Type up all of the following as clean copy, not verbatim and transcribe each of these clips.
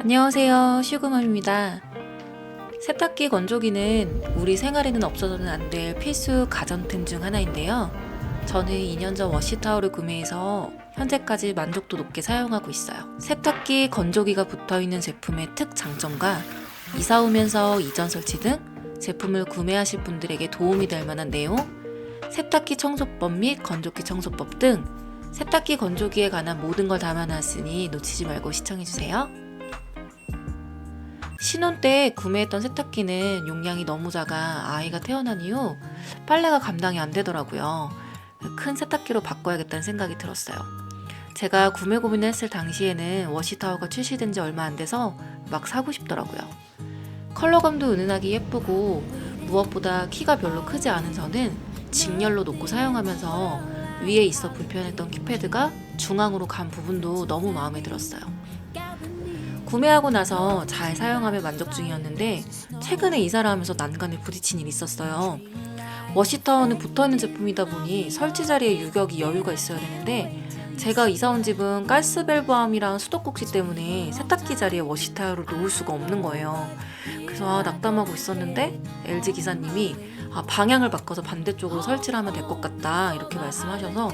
안녕하세요, 슈그맘입니다. 세탁기 건조기는 우리 생활에는 없어서는 안 될 필수 가전템 중 하나인데요. 저는 2년 전 워시타올을 구매해서 현재까지 만족도 높게 사용하고 있어요. 세탁기 건조기가 붙어있는 제품의 특장점과 이사 오면서 이전 설치 등 제품을 구매하실 분들에게 도움이 될 만한 내용, 세탁기 청소법 및 건조기 청소법 등 세탁기 건조기에 관한 모든 걸 담아놨으니 놓치지 말고 시청해주세요. 신혼 때 구매했던 세탁기는 용량이 너무 작아 아이가 태어난 이후 빨래가 감당이 안 되더라고요. 큰 세탁기로 바꿔야겠다는 생각이 들었어요. 제가 구매 고민을 했을 당시에는 워시타워가 출시된 지 얼마 안 돼서 막 사고 싶더라고요. 컬러감도 은은하게 예쁘고 무엇보다 키가 별로 크지 않은 저는 직렬로 놓고 사용하면서 위에 있어 불편했던 키패드가 중앙으로 간 부분도 너무 마음에 들었어요. 구매하고 나서 잘 사용하며 만족 중이었는데 최근에 이사를 하면서 난간에 부딪힌 일이 있었어요. 워시타워는 붙어있는 제품이다 보니 설치 자리에 유격이 여유가 있어야 되는데 제가 이사 온 집은 가스밸브암이랑 수도꼭지 때문에 세탁기 자리에 워시타워를 놓을 수가 없는 거예요. 그래서 낙담하고 있었는데 LG 기사님이 방향을 바꿔서 반대쪽으로 설치를 하면 될 것 같다 이렇게 말씀하셔서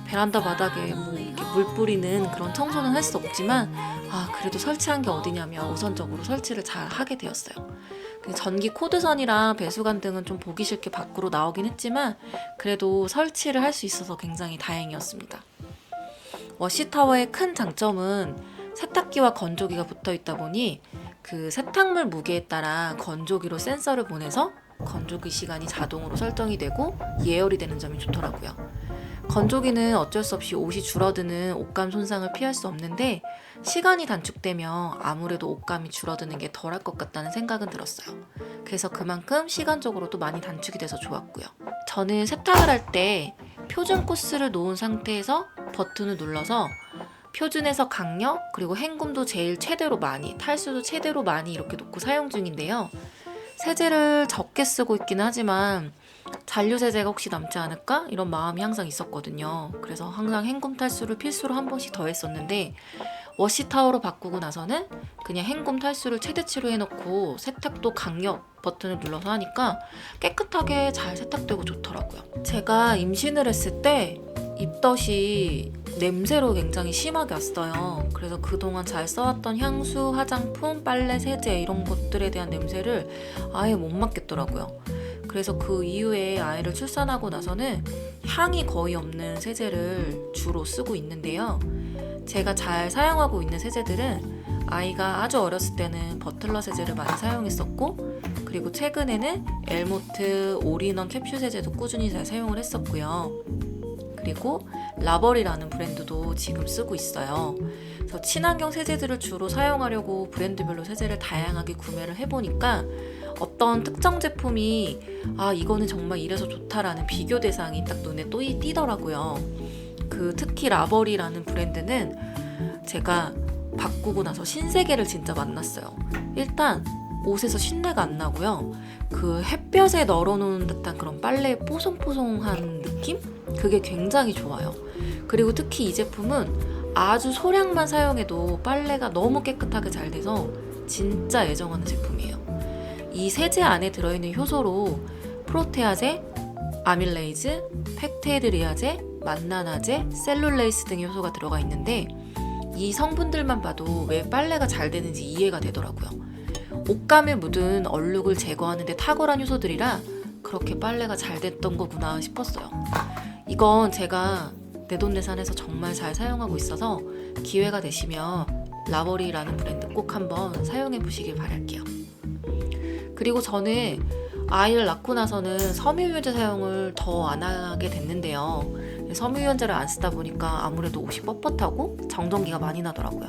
베란다 바닥에 이렇게 물 뿌리는 그런 청소는 할 수 없지만 그래도 설치한 게 어디냐면 우선적으로 설치를 잘 하게 되었어요. 전기 코드선이랑 배수관 등은 좀 보기 싫게 밖으로 나오긴 했지만 그래도 설치를 할 수 있어서 굉장히 다행이었습니다. 워시타워의 큰 장점은 세탁기와 건조기가 붙어 있다 보니 그 세탁물 무게에 따라 건조기로 센서를 보내서 건조기 시간이 자동으로 설정이 되고 예열이 되는 점이 좋더라고요. 건조기는 어쩔 수 없이 옷이 줄어드는 옷감 손상을 피할 수 없는데 시간이 단축되면 아무래도 옷감이 줄어드는 게 덜할 것 같다는 생각은 들었어요. 그래서 그만큼 시간적으로도 많이 단축이 돼서 좋았고요. 저는 세탁을 할 때 표준 코스를 놓은 상태에서 버튼을 눌러서 표준에서 강력 그리고 헹굼도 제일 최대로 많이, 탈수도 최대로 많이 이렇게 놓고 사용 중인데요. 세제를 적게 쓰고 있긴 하지만 잔류 세제가 혹시 남지 않을까? 이런 마음이 항상 있었거든요. 그래서 항상 헹굼 탈수를 필수로 한 번씩 더 했었는데 워시타워로 바꾸고 나서는 그냥 헹굼 탈수를 최대치로 해놓고 세탁도 강력 버튼을 눌러서 하니까 깨끗하게 잘 세탁되고 좋더라고요. 제가 임신을 했을 때 입덧이 냄새로 굉장히 심하게 왔어요. 그래서 그동안 잘 써왔던 향수, 화장품, 빨래, 세제 이런 것들에 대한 냄새를 아예 못 맡겠더라고요. 그래서 그 이후에 아이를 출산하고 나서는 향이 거의 없는 세제를 주로 쓰고 있는데요. 제가 잘 사용하고 있는 세제들은 아이가 아주 어렸을 때는 버틀러 세제를 많이 사용했었고 그리고 최근에는 엘모트 올인원 캡슐 세제도 꾸준히 잘 사용을 했었고요. 그리고 라버리라는 브랜드도 지금 쓰고 있어요. 그래서 친환경 세제들을 주로 사용하려고 브랜드별로 세제를 다양하게 구매를 해보니까 어떤 특정 제품이 이거는 정말 이래서 좋다라는 비교 대상이 딱 눈에 또 띄더라고요. 특히 라버리라는 브랜드는 제가 바꾸고 나서 신세계를 진짜 만났어요. 일단 옷에서 신내가 안 나고요. 햇볕에 널어놓은 듯한 그런 빨래의 뽀송뽀송한 느낌? 그게 굉장히 좋아요. 그리고 특히 이 제품은 아주 소량만 사용해도 빨래가 너무 깨끗하게 잘 돼서 진짜 애정하는 제품이에요. 이 세제 안에 들어있는 효소로 프로테아제, 아밀레이즈, 팩테드리아제, 만나나제, 셀룰레이스 등의 효소가 들어가 있는데 이 성분들만 봐도 왜 빨래가 잘 되는지 이해가 되더라고요. 옷감에 묻은 얼룩을 제거하는 데 탁월한 효소들이라 그렇게 빨래가 잘 됐던 거구나 싶었어요. 이건 제가 내돈내산해서 정말 잘 사용하고 있어서 기회가 되시면 라버리라는 브랜드 꼭 한번 사용해 보시길 바랄게요. 그리고 저는 아이를 낳고 나서는 섬유유연제 사용을 더 안 하게 됐는데요. 섬유유연제를 안 쓰다 보니까 아무래도 옷이 뻣뻣하고 정전기가 많이 나더라고요.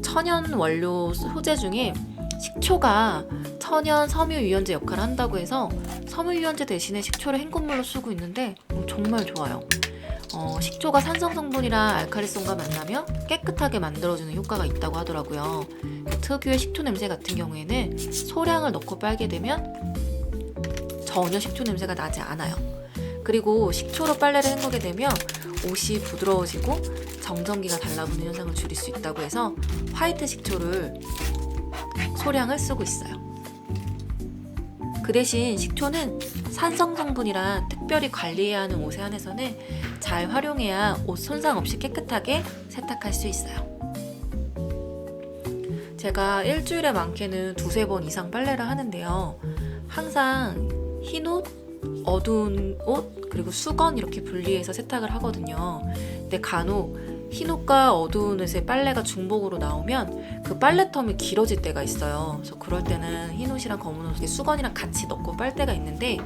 천연 원료 소재 중에 식초가 천연 섬유유연제 역할을 한다고 해서 섬유유연제 대신에 식초를 헹굼물로 쓰고 있는데 정말 좋아요. 식초가 산성 성분이랑 알칼리성과 만나며 깨끗하게 만들어주는 효과가 있다고 하더라고요. 특유의 식초 냄새 같은 경우에는 소량을 넣고 빨게 되면 전혀 식초 냄새가 나지 않아요. 그리고 식초로 빨래를 헹구게 되면 옷이 부드러워지고 정전기가 달라붙는 현상을 줄일 수 있다고 해서 화이트 식초를 소량을 쓰고 있어요. 그 대신 식초는 산성 성분이라 특별히 관리해야 하는 옷에 한해서는 잘 활용해야 옷 손상 없이 깨끗하게 세탁할 수 있어요. 제가 일주일에 많게는 2-3번 이상 빨래를 하는데요. 항상 흰 옷, 어두운 옷, 그리고 수건 이렇게 분리해서 세탁을 하거든요. 근데 간혹 흰 옷과 어두운 옷의 빨래가 중복으로 나오면 그 빨래텀이 길어질 때가 있어요. 그래서 그럴 때는 흰 옷이랑 검은 옷에 수건이랑 같이 넣고 빨 때가 있는데,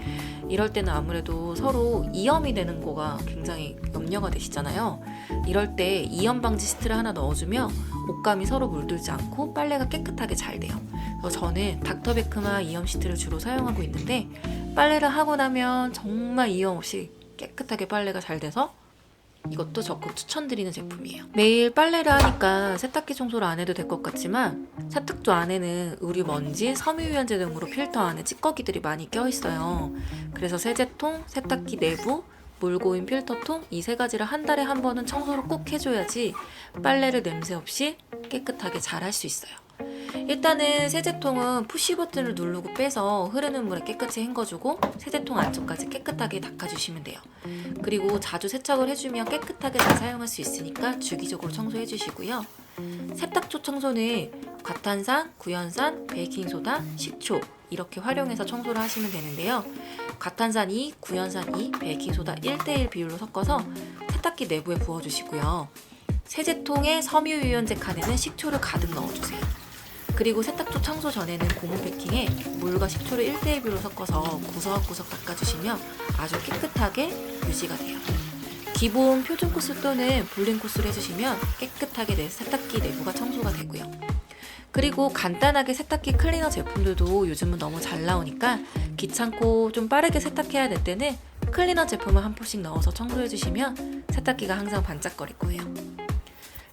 이럴 때는 아무래도 서로 이염이 되는 거가 굉장히 염려가 되시잖아요. 이럴 때 이염 방지 시트를 하나 넣어주면 옷감이 서로 물들지 않고 빨래가 깨끗하게 잘 돼요. 그래서 저는 닥터베크마 이염 시트를 주로 사용하고 있는데, 빨래를 하고 나면 정말 이염 없이 깨끗하게 빨래가 잘 돼서 이것도 적극 추천드리는 제품이에요. 매일 빨래를 하니까 세탁기 청소를 안 해도 될 것 같지만, 세탁조 안에는 의류 먼지, 섬유유연제 등으로 필터 안에 찌꺼기들이 많이 껴있어요. 그래서 세제통, 세탁기 내부, 물고인 필터통 이 3가지를 한 달에 한 번은 청소를 꼭 해줘야지 빨래를 냄새 없이 깨끗하게 잘 할 수 있어요. 일단은 세제통은 푸시 버튼을 누르고 빼서 흐르는 물에 깨끗이 헹궈주고 세제통 안쪽까지 깨끗하게 닦아주시면 돼요. 그리고 자주 세척을 해주면 깨끗하게 잘 사용할 수 있으니까 주기적으로 청소해 주시고요. 세탁조 청소는 과탄산, 구연산, 베이킹소다, 식초 이렇게 활용해서 청소를 하시면 되는데요. 과탄산 2, 구연산 2, 베이킹소다 1:1 비율로 섞어서 세탁기 내부에 부어주시고요. 세제통의 섬유유연제 칸에는 식초를 가득 넣어주세요. 그리고 세탁조 청소 전에는 고무 패킹에 물과 식초를 1:1 비율로 섞어서 구석구석 닦아주시면 아주 깨끗하게 유지가 돼요. 기본 표준 코스 또는 볼링 코스를 해주시면 깨끗하게 내 세탁기 내부가 청소가 되고요. 그리고 간단하게 세탁기 클리너 제품들도 요즘은 너무 잘 나오니까 귀찮고 좀 빠르게 세탁해야 될 때는 클리너 제품을 한 포씩 넣어서 청소해주시면 세탁기가 항상 반짝거릴 거예요.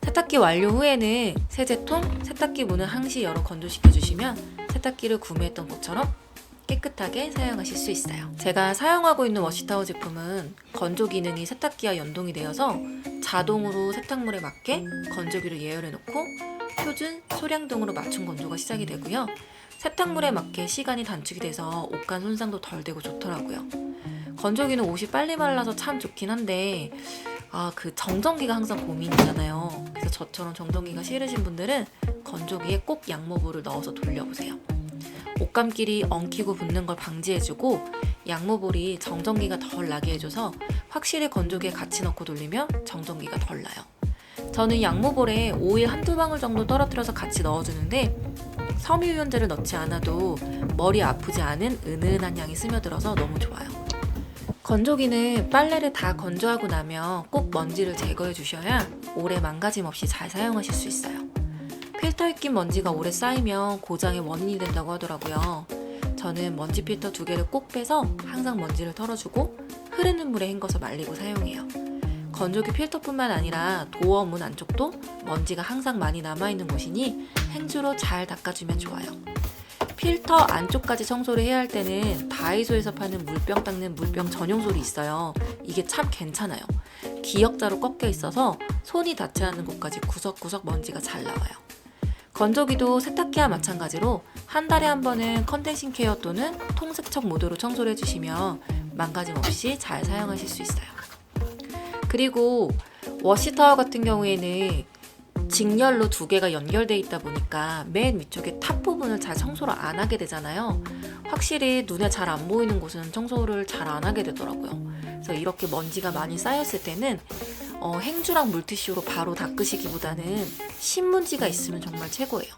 세탁기 완료 후에는 세제통, 세탁기 문을 항시 열어 건조시켜주시면 세탁기를 구매했던 것처럼 깨끗하게 사용하실 수 있어요. 제가 사용하고 있는 워시타워 제품은 건조 기능이 세탁기와 연동이 되어서 자동으로 세탁물에 맞게 건조기를 예열해 놓고 표준, 소량 등으로 맞춤 건조가 시작이 되고요. 세탁물에 맞게 시간이 단축이 돼서 옷간 손상도 덜 되고 좋더라고요. 건조기는 옷이 빨리 말라서 참 좋긴 한데 그 정전기가 항상 고민이잖아요. 그래서 저처럼 정전기가 싫으신 분들은 건조기에 꼭 양모볼을 넣어서 돌려보세요. 옷감끼리 엉키고 붙는 걸 방지해주고 양모볼이 정전기가 덜 나게 해줘서 확실히 건조기에 같이 넣고 돌리면 정전기가 덜 나요. 저는 양모볼에 오일 한두 방울 정도 떨어뜨려서 같이 넣어주는데 섬유유연제를 넣지 않아도 머리 아프지 않은 은은한 향이 스며들어서 너무 좋아요. 건조기는 빨래를 다 건조하고 나면 꼭 먼지를 제거해 주셔야 오래 망가짐 없이 잘 사용하실 수 있어요. 필터에 낀 먼지가 오래 쌓이면 고장의 원인이 된다고 하더라고요. 저는 먼지 필터 2개를 꼭 빼서 항상 먼지를 털어주고 흐르는 물에 헹궈서 말리고 사용해요. 건조기 필터뿐만 아니라 도어 문 안쪽도 먼지가 항상 많이 남아있는 곳이니 행주로 잘 닦아주면 좋아요. 필터 안쪽까지 청소를 해야 할 때는 다이소에서 파는 물병 닦는 물병 전용솔이 있어요. 이게 참 괜찮아요. 기역자로 꺾여 있어서 손이 닿지 않는 곳까지 구석구석 먼지가 잘 나와요. 건조기도 세탁기와 마찬가지로 한 달에 한 번은 컨덴싱 케어 또는 통세척 모드로 청소를 해주시면 망가짐 없이 잘 사용하실 수 있어요. 그리고 워시타워 같은 경우에는 직렬로 2개가 연결되어 있다 보니까 맨 위쪽에 탑 부분을 잘 청소를 안 하게 되잖아요. 확실히 눈에 잘 안 보이는 곳은 청소를 잘 안 하게 되더라고요. 그래서 이렇게 먼지가 많이 쌓였을 때는 행주랑 물티슈로 바로 닦으시기보다는 신문지가 있으면 정말 최고예요.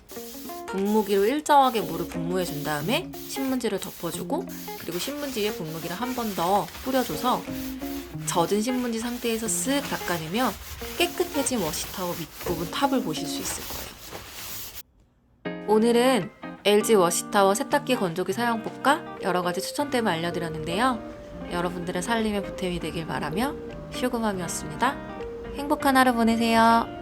분무기로 일정하게 물을 분무해 준 다음에 신문지를 덮어주고 그리고 신문지 위에 분무기를 한 번 더 뿌려줘서 젖은 신문지 상태에서 쓱 닦아내면 깨끗해진 워시타워 밑부분 탑을 보실 수 있을 거예요. 오늘은 LG 워시타워 세탁기 건조기 사용법과 여러가지 추천템을 알려드렸는데요. 여러분들의 살림의 보탬이 되길 바라며 슈그맘이었습니다. 행복한 하루 보내세요.